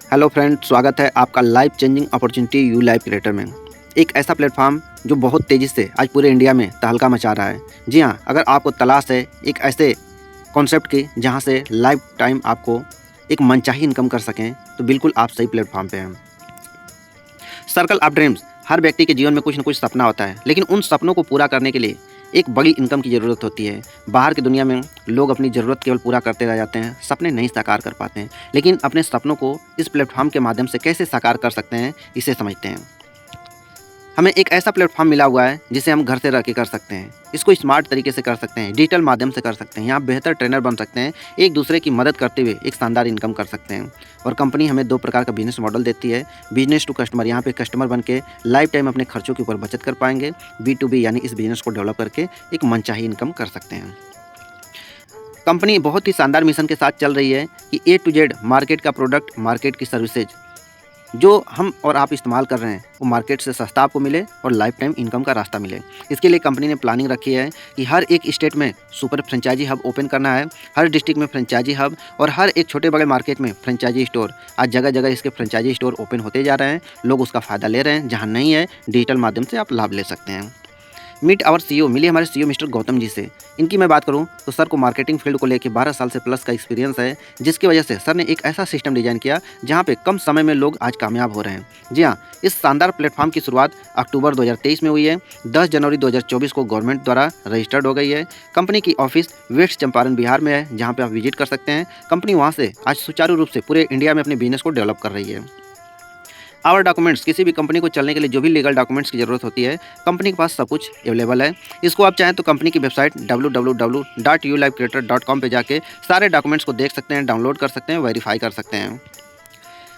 Hello friend, स्वागत है आपका life changing opportunity you life creator में। एक ऐसा प्लेटफॉर्म जो बहुत तेज़ी से आज पूरे इंडिया में तहलका मचा रहा है। जी हाँ, अगर आपको तलाश है एक ऐसे कॉन्सेप्ट की जहाँ से लाइफ टाइम आपको एक मनचाही इनकम कर सकें, तो बिल्कुल आप सही प्लेटफॉर्म पे हैं। सर्कल ऑफ ड्रीम्स, हर व्यक्ति के जीवन में कुछ न कुछ सपना होता है, लेकिन उन सपनों को पूरा करने के लिए एक बड़ी इनकम की ज़रूरत होती है। बाहर की दुनिया में लोग अपनी ज़रूरत केवल पूरा करते रह जाते हैं, सपने नहीं साकार कर पाते हैं, लेकिन अपने सपनों को इस प्लेटफॉर्म के माध्यम से कैसे साकार कर सकते हैं, इसे समझते हैं। हमें एक ऐसा प्लेटफॉर्म मिला हुआ है जिसे हम घर से रह के कर सकते हैं। इसको स्मार्ट तरीके से कर सकते हैं, डिजिटल माध्यम से कर सकते हैं। यहाँ बेहतर ट्रेनर बन सकते हैं, एक दूसरे की मदद करते हुए एक शानदार इनकम कर सकते हैं। और कंपनी हमें 2 प्रकार का बिजनेस मॉडल देती है। बिजनेस टू कस्टमर, यहाँ पे कस्टमर बन के लाइफ टाइम अपने खर्चों के ऊपर बचत कर पाएंगे। B2B यानी इस बिजनेस को डेवलप करके एक मनचाही इनकम कर सकते हैं। कंपनी बहुत ही शानदार मिशन के साथ चल रही है कि A to Z मार्केट का प्रोडक्ट, मार्केट की सर्विसेज जो हम और आप इस्तेमाल कर रहे हैं वो मार्केट से सस्ता आपको मिले और लाइफ टाइम इनकम का रास्ता मिले। इसके लिए कंपनी ने प्लानिंग रखी है कि हर एक स्टेट में सुपर फ्रेंचाइजी हब ओपन करना है, हर डिस्ट्रिक्ट में फ्रेंचाइजी हब और हर एक छोटे बड़े मार्केट में फ्रेंचाइजी स्टोर। आज जगह जगह इसके फ्रेंचाइजी स्टोर ओपन होते जा रहे हैं, लोग उसका फ़ायदा ले रहे हैं। जहाँ नहीं है, डिजिटल माध्यम से आप लाभ ले सकते हैं। मीट आवर CEO, मिलिए हमारे CEO मिस्टर गौतम जी से। इनकी मैं बात करूं तो सर को मार्केटिंग फील्ड को लेकर 12 साल से प्लस का एक्सपीरियंस है, जिसकी वजह से सर ने एक ऐसा सिस्टम डिजाइन किया जहां पे कम समय में लोग आज कामयाब हो रहे हैं। जी हां, इस शानदार प्लेटफॉर्म की शुरुआत अक्टूबर 2023 में हुई है। 10 जनवरी 2024 को गवर्नमेंट द्वारा रजिस्टर्ड हो गई है। कंपनी की ऑफिस वेस्ट चंपारण बिहार में है, जहाँ पर आप विजिट कर सकते हैं। कंपनी वहाँ से आज सुचारू रूप से पूरे इंडिया में अपने बिजनेस को डेवलप कर रही है। आवर डॉक्यूमेंट्स, किसी भी कंपनी को चलने के लिए जो भी लीगल डॉक्यूमेंट्स की ज़रूरत होती है, कंपनी के पास सब कुछ अवेलेबल है। इसको आप चाहें तो कंपनी की वेबसाइट www.ulifecreator.com पे जाके सारे डॉक्यूमेंट्स को देख सकते हैं, डाउनलोड कर सकते हैं, वेरीफाई कर सकते हैं।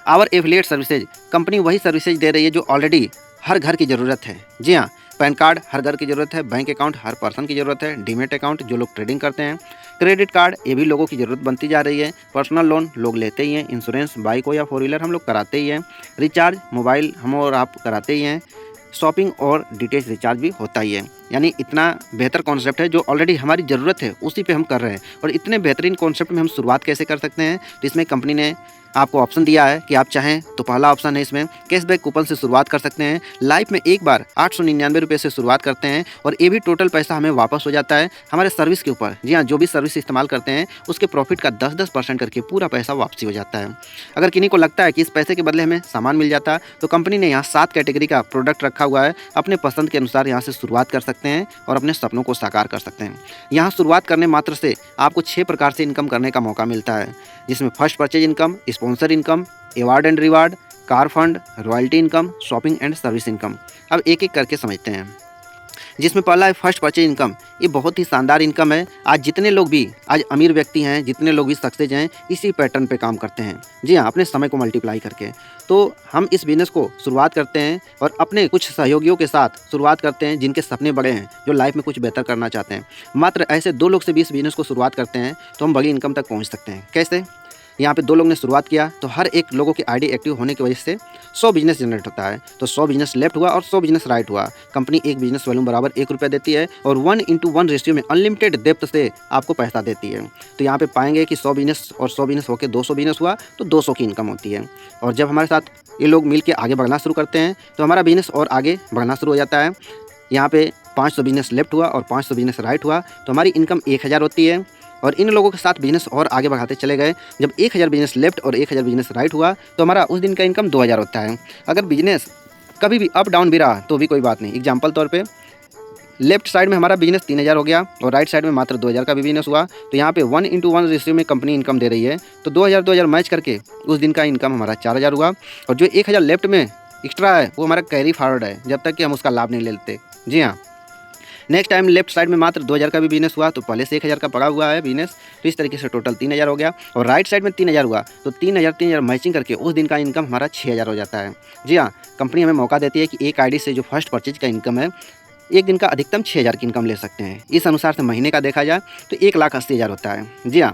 आवर एफिलिएट सर्विसेज, कंपनी वही सर्विसेज दे रही है जो ऑलरेडी हर घर की ज़रूरत है। जी हाँ, पैन कार्ड हर घर की ज़रूरत है, बैंक अकाउंट हर पर्सन की ज़रूरत है, डीमेट अकाउंट जो लोग ट्रेडिंग करते हैं, क्रेडिट कार्ड ये भी लोगों की ज़रूरत बनती जा रही है, पर्सनल लोन लोग लेते ही हैं, इंश्योरेंस बाइक हो या 4 व्हीलर हम लोग कराते ही हैं, रिचार्ज मोबाइल हम और आप कराते ही हैं, शॉपिंग और डीटीएच रिचार्ज भी होता ही है। यानी इतना बेहतर कॉन्सेप्ट है जो ऑलरेडी हमारी ज़रूरत है उसी पे हम कर रहे हैं। और इतने बेहतरीन कॉन्सेप्ट में हम शुरुआत कैसे कर सकते हैं, तो इसमें कंपनी ने आपको ऑप्शन दिया है कि आप चाहें तो पहला ऑप्शन है, इसमें कैशबैक कूपन से शुरुआत कर सकते हैं। लाइफ में एक बार 899 रुपये से शुरुआत करते हैं और ये भी टोटल पैसा हमें वापस हो जाता है हमारे सर्विस के ऊपर। जी हाँ, जो भी सर्विस इस्तेमाल करते हैं उसके प्रॉफिट का 10% करके पूरा पैसा वापसी हो जाता है। अगर किन्हीं को लगता है कि इस पैसे के बदले हमें सामान मिल जाता, तो कंपनी ने यहाँ 7 कैटेगरी का प्रोडक्ट रखा हुआ है। अपने पसंद के अनुसार यहाँ से शुरुआत कर सकते हैं और अपने सपनों को साकार कर सकते हैं। यहाँ शुरुआत करने मात्र से आपको 6 प्रकार से इनकम करने का मौका मिलता है, जिसमें first purchase income, sponsor income, award and reward, car fund, royalty income, shopping and service income. अब एक एक करके समझते हैं। जिसमें पहला है फर्स्ट परचेज इनकम। ये बहुत ही शानदार इनकम है। आज जितने लोग भी आज अमीर व्यक्ति हैं, जितने लोग भी सक्सेस हैं, इसी पैटर्न पे काम करते हैं। जी हाँ, अपने समय को मल्टीप्लाई करके। तो हम इस बिज़नेस को शुरुआत करते हैं और अपने कुछ सहयोगियों के साथ शुरुआत करते हैं जिनके सपने बड़े हैं, जो लाइफ में कुछ बेहतर करना चाहते हैं। मात्र ऐसे 2 लोग से भी इस बिज़नेस को शुरुआत करते हैं तो हम बड़ी इनकम तक पहुँच सकते हैं। कैसे? यहाँ पे 2 लोग ने शुरुआत किया तो हर एक लोगों की आईडी एक्टिव होने की वजह से 100 बिजनेस जनरेट होता है। तो 100 बिजनेस लेफ्ट हुआ और 100 बिजनेस राइट हुआ। कंपनी एक बिजनेस वॉल्यूम बराबर 1 रुपया देती है और 1:1 रेशियो में अनलिमिटेड डेप्थ से आपको पैसा देती है। तो यहाँ पे पाएंगे कि 100 बिजनेस और 100 बिजनेस होकर 200 बिजनेस हुआ तो 200 की इनकम होती है। और जब हमारे साथ ये लोग मिल के आगे बढ़ना शुरू करते हैं तो हमारा बिजनेस और आगे बढ़ना शुरू हो जाता है। यहाँ पे 500 बिजनेस लेफ्ट हुआ और 500 बिजनेस राइट हुआ तो हमारी इनकम 1000 होती है। और इन लोगों के साथ बिजनेस और आगे बढ़ाते चले गए। जब 1000 बिजनेस लेफ्ट और 1000 बिजनेस राइट हुआ तो हमारा उस दिन का इनकम 2000 होता है। अगर बिजनेस कभी भी अप डाउन भी रहा तो भी कोई बात नहीं। एग्जांपल तौर पे लेफ्ट साइड में हमारा बिजनेस 3000 हो गया और राइट साइड में मात्र 2000 का भी बिजनेस हुआ, तो यहाँ पे 1:1 रेशियो में कंपनी इनकम दे रही है। तो 2000 मैच करके उस दिन का इनकम हमारा 4000 हुआ। और जो 1000 लेफ्ट में एक्स्ट्रा है वो हमारा कैरी फॉरवर्ड है, जब तक कि हम उसका लाभ नहीं ले लेते। जी हाँ, नेक्स्ट टाइम लेफ्ट साइड में मात्र 2000 का भी बिजनेस हुआ तो पहले से 1000 का पड़ा हुआ है बिजनेस, तो इस तरीके से टोटल 3000 हो गया। और राइट साइड में 3000 हुआ तो 3000 मैचिंग करके उस दिन का इनकम हमारा 6000 हो जाता है। जी हाँ, कंपनी हमें मौका देती है कि एक आईडी से जो फर्स्ट परचेज का इनकम है, एक दिन का अधिकतम 6000 की इनकम ले सकते हैं। इस अनुसार से महीने का देखा जाए तो 1,80,000 होता है। जी हाँ,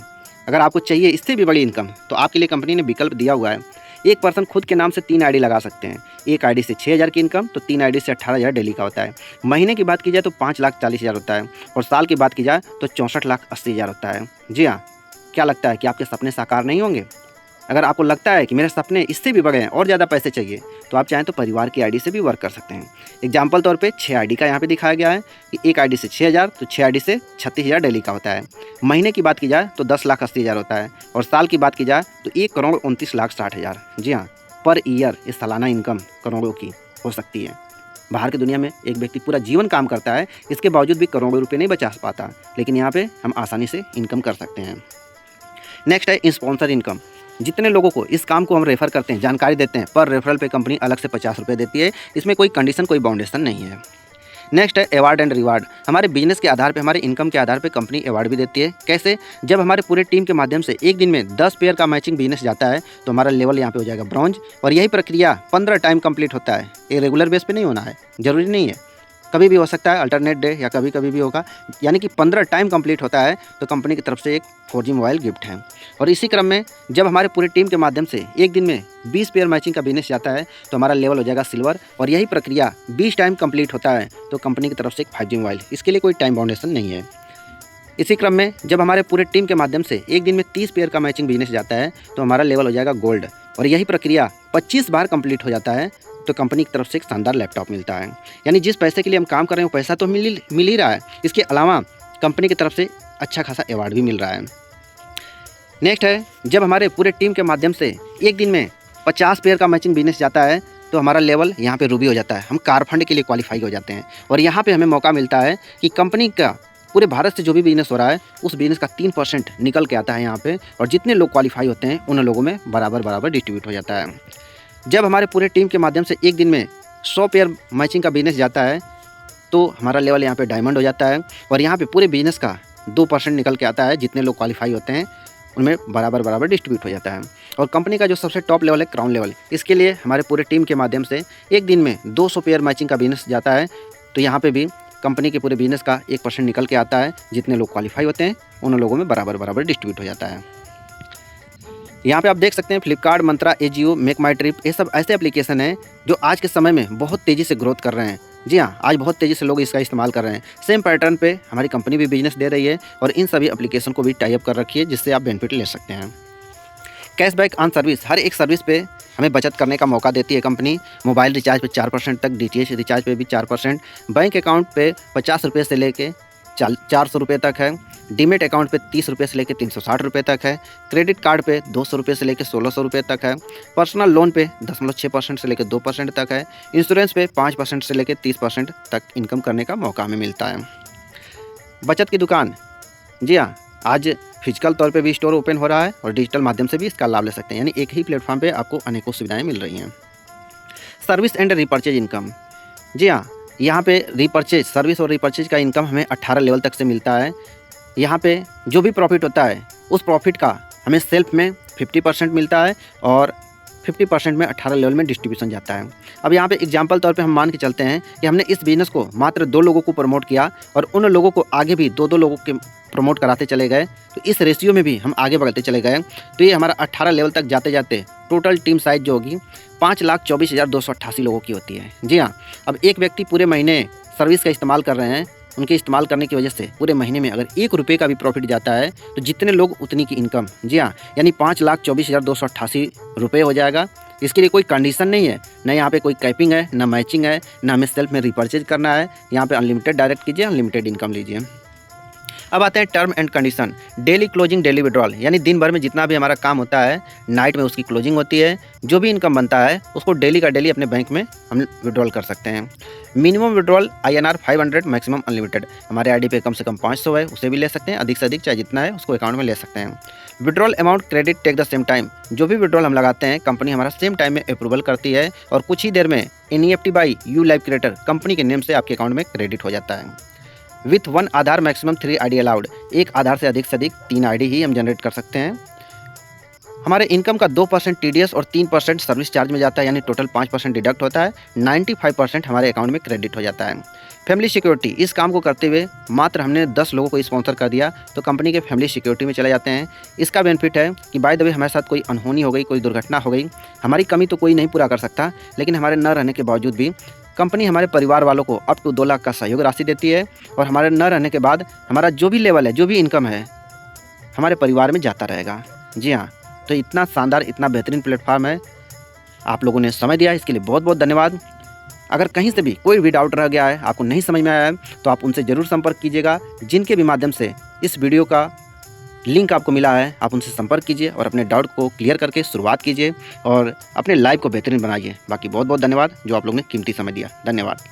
अगर आपको चाहिए इससे भी बड़ी इनकम तो आपके लिए कंपनी ने विकल्प दिया हुआ है। एक पर्सन खुद के नाम से 3 आईडी लगा सकते हैं। एक आईडी से 6000 की इनकम तो 3 आईडी से 18,000 डेली का होता है। महीने की बात की जाए तो 5,40,000 होता है और साल की बात की जाए तो 64,80,000 होता है। जी हाँ, क्या लगता है कि आपके सपने साकार नहीं होंगे? अगर आपको लगता है कि मेरे सपने इससे भी बड़े हैं और ज़्यादा पैसे चाहिए, तो आप चाहें तो परिवार की आईडी से भी वर्क कर सकते हैं। एग्जाम्पल तौर पे 6 आईडी का यहाँ पे दिखाया गया है कि एक आईडी से 6000, तो 6 आईडी से 36,000 डेली का होता है। महीने की बात की जाए तो 10,80,000 होता है, और साल की बात की जाए तो 1,29,60,000। जी हाँ, पर ईयर ये सालाना इनकम करोड़ों की हो सकती है। बाहर की दुनिया में एक व्यक्ति पूरा जीवन काम करता है, इसके बावजूद भी करोड़ों रुपये नहीं बचा पाता, लेकिन यहाँ पे हम आसानी से इनकम कर सकते हैं। नेक्स्ट है स्पॉन्सर इनकम। जितने लोगों को इस काम को हम रेफ़र करते हैं, जानकारी देते हैं, पर रेफरल पे कंपनी अलग से 50 रुपये देती है। इसमें कोई कंडीशन, कोई बाउंडेशन नहीं है। नेक्स्ट है अवार्ड एंड रिवार्ड। हमारे बिजनेस के आधार पे, हमारे इनकम के आधार पे कंपनी अवार्ड भी देती है। कैसे? जब हमारे पूरे टीम के माध्यम से एक दिन में 10 पेयर का मैचिंग बिजनेस जाता है, तो हमारा लेवल यहाँ पे हो जाएगा ब्रॉन्ज, और यही प्रक्रिया 15 टाइम कंप्लीट होता है। ये रेगुलर बेस पे नहीं होना है, ज़रूरी नहीं है, कभी भी हो सकता है, अल्टरनेट डे या कभी कभी भी होगा। यानी कि 15 टाइम कंप्लीट होता है तो कंपनी की तरफ से एक 4G मोबाइल गिफ्ट है। और इसी क्रम में जब हमारे पूरी टीम के माध्यम से एक दिन में 20 पेयर मैचिंग का बिजनेस जाता है, तो हमारा लेवल हो जाएगा सिल्वर, और यही प्रक्रिया 20 टाइम कंप्लीट होता है तो कंपनी की तरफ से एक 5G मोबाइल। इसके लिए कोई टाइम बाउंडेशन नहीं है। इसी क्रम में जब हमारे पूरे टीम के माध्यम से एक दिन में 30 पेयर का मैचिंग बिजनेस जाता है, तो हमारा लेवल हो जाएगा गोल्ड, और यही प्रक्रिया 25 बार कंप्लीट हो जाता है तो कंपनी की तरफ से एक शानदार लैपटॉप मिलता है। यानी जिस पैसे के लिए हम काम कर रहे हैं वो पैसा तो मिल ही रहा है, इसके अलावा कंपनी की तरफ से अच्छा खासा अवार्ड भी मिल रहा है। नेक्स्ट है जब हमारे पूरे टीम के माध्यम से एक दिन में 50 पेयर का मैचिंग बिजनेस जाता है, तो हमारा लेवल यहाँ पे रूबी हो जाता है। हम कार फंड के लिए क्वालिफाई हो जाते हैं, और यहाँ पे हमें मौका मिलता है कि कंपनी का पूरे भारत से जो भी बिजनेस हो रहा है उस बिजनेस का 3% निकल के आता है यहाँ पे, और जितने लोग क्वालिफाई होते हैं उन लोगों में बराबर डिस्ट्रीब्यूट हो जाता है। जब हमारे पूरे टीम के माध्यम से एक दिन में 100 पेयर मैचिंग का बिजनेस जाता है, तो हमारा लेवल यहाँ पे डायमंड हो जाता है, और यहाँ पे पूरे बिजनेस का 2% निकल के आता है। जितने लोग क्वालिफाई होते हैं उनमें बराबर डिस्ट्रीब्यूट हो जाता है। और कंपनी का जो सबसे टॉप लेवल है क्राउन लेवल, इसके लिए हमारे पूरे टीम के माध्यम से एक दिन में 200 पेयर मैचिंग का बिजनेस जाता है, तो यहाँ पे भी कंपनी के पूरे बिजनेस का 1% निकल के आता है। जितने लोग क्वालिफाई होते हैं उन लोगों में बराबर डिस्ट्रीब्यूट हो जाता है। यहाँ पे आप देख सकते हैं फ्लिपकार्ट, मंत्रा, एजियो, मेक माई ट्रिप, ये सब ऐसे एप्लीकेशन हैं जो आज के समय में बहुत तेज़ी से ग्रोथ कर रहे हैं। जी हाँ, आज बहुत तेज़ी से लोग इसका इस्तेमाल कर रहे हैं। सेम पैटर्न पे हमारी कंपनी भी बिजनेस दे रही है, और इन सभी एप्लीकेशन को भी टाई अप कर रखी है, जिससे आप बेनिफिट ले सकते हैं। कैशबैक ऑन सर्विस, हर एक सर्विस पे हमें बचत करने का मौका देती है कंपनी। मोबाइल रिचार्ज पे 4% तक, DTH रिचार्ज पे भी 4%, बैंक अकाउंट पे 50 रुपये से लेके 400 रुपये तक है, डीमेट अकाउंट पे 30 रुपये से लेकर 360 रुपये तक है, क्रेडिट कार्ड पे 200 रुपये से लेकर 1600 रुपये तक है, पर्सनल लोन पे 0.6% से लेकर 2% तक है, इंश्योरेंस पे 5% से लेकर 30% तक इनकम करने का मौका हमें मिलता है। बचत की दुकान, जी हाँ, आज फिजिकल तौर पे भी स्टोर ओपन हो रहा है, और डिजिटल माध्यम से भी इसका लाभ ले सकते हैं। यानी एक ही प्लेटफॉर्म पे आपको अनेकों सुविधाएँ मिल रही हैं। सर्विस एंड रिपर्चेज इनकम, जी हाँ, यहाँ पे रिपर्चेज, सर्विस और रिपर्चेज का इनकम हमें 18 लेवल तक से मिलता है। यहाँ पे जो भी प्रॉफिट होता है उस प्रॉफिट का हमें सेल्फ में 50% मिलता है, और 50% में 18 लेवल में डिस्ट्रीब्यूशन जाता है। अब यहाँ पे एग्जांपल तौर पे हम मान के चलते हैं कि हमने इस बिज़नेस को मात्र 2 लोगों को प्रमोट किया, और उन लोगों को आगे भी 2-2 लोगों के प्रमोट कराते चले गए, तो इस रेशियो में भी हम आगे बढ़ते चले गए, तो ये हमारा 18 लेवल तक जाते जाते टोटल टीम साइज जो होगी 5,24,288 लोगों की होती है। जी हाँ, अब एक व्यक्ति पूरे महीने सर्विस का इस्तेमाल कर रहे हैं, उनके इस्तेमाल करने की वजह से पूरे महीने में अगर 1 रुपये का भी प्रॉफिट जाता है, तो जितने लोग उतनी की इनकम। जी हाँ, यानी 5,24,288 रुपये हो जाएगा। इसके लिए कोई कंडीशन नहीं है, न यहाँ पे कोई कैपिंग है, न मैचिंग है, न हमें सेल्फ में रिपर्चेज करना है। यहाँ पे अनलिमिटेड डायरेक्ट कीजिए, अनलिमिटेड इनकम लीजिए। अब आते हैं term and condition. Daily closing, daily withdrawal, यानी दिन भर में जितना भी हमारा काम होता है, नाइट में उसकी क्लोजिंग होती है। जो भी इनकम बनता है उसको डेली का डेली अपने बैंक में हम विड्रॉल कर सकते हैं। Minimum withdrawal INR 500, maximum unlimited. हमारे आईडी पे कम से कम 500 है, उसे भी ले सकते हैं, अधिक से अधिक चाहे जितना है उसको अकाउंट में ले सकते हैं। Withdrawal amount credit take the same time, जो भी विड्रॉल हम लगाते हैं कंपनी हमारा सेम टाइम में अप्रूवल करती है, और कुछ ही देर में NEFT by you live creator company के नेम से आपके अकाउंट में क्रेडिट हो जाता है। With 1 Aadhaar maximum 3 ID allowed, एक आधार से अधिक 3 ID ही हम जनरेट कर सकते हैं। हमारे इनकम का 2% TDS और 3% सर्विस चार्ज में जाता है, यानी टोटल 5% डिडक्ट होता है। 95% हमारे अकाउंट में क्रेडिट हो जाता है। फैमिली सिक्योरिटी, इस काम को करते हुए मात्र हमने 10 लोगों को स्पॉन्सर कर दिया तो कंपनी के फैमिली सिक्योरिटी में चले जाते हैं। इसका बेनिफिट है कि बाय द वे हमारे साथ कोई अनहोनी हो गई, कोई दुर्घटना हो गई, हमारी कमी तो कोई नहीं पूरा कर सकता, लेकिन हमारे न रहने के बावजूद भी कंपनी हमारे परिवार वालों को अप टू 2 लाख का सहयोग राशि देती है, और हमारे न रहने के बाद हमारा जो भी लेवल है, जो भी इनकम है, हमारे परिवार में जाता रहेगा। जी हाँ, तो इतना शानदार, इतना बेहतरीन प्लेटफॉर्म है। आप लोगों ने समय दिया, इसके लिए बहुत बहुत धन्यवाद। अगर कहीं से भी कोई भी डाउट रह गया है, आपको नहीं समझ में आया है, तो आप उनसे ज़रूर संपर्क कीजिएगा। जिनके भी माध्यम से इस वीडियो का लिंक आपको मिला है, आप उनसे संपर्क कीजिए और अपने डाउट को क्लियर करके शुरुआत कीजिए और अपने लाइफ को बेहतरीन बनाइए। बाकी बहुत बहुत धन्यवाद जो आप लोगों ने कीमती समय दिया। धन्यवाद।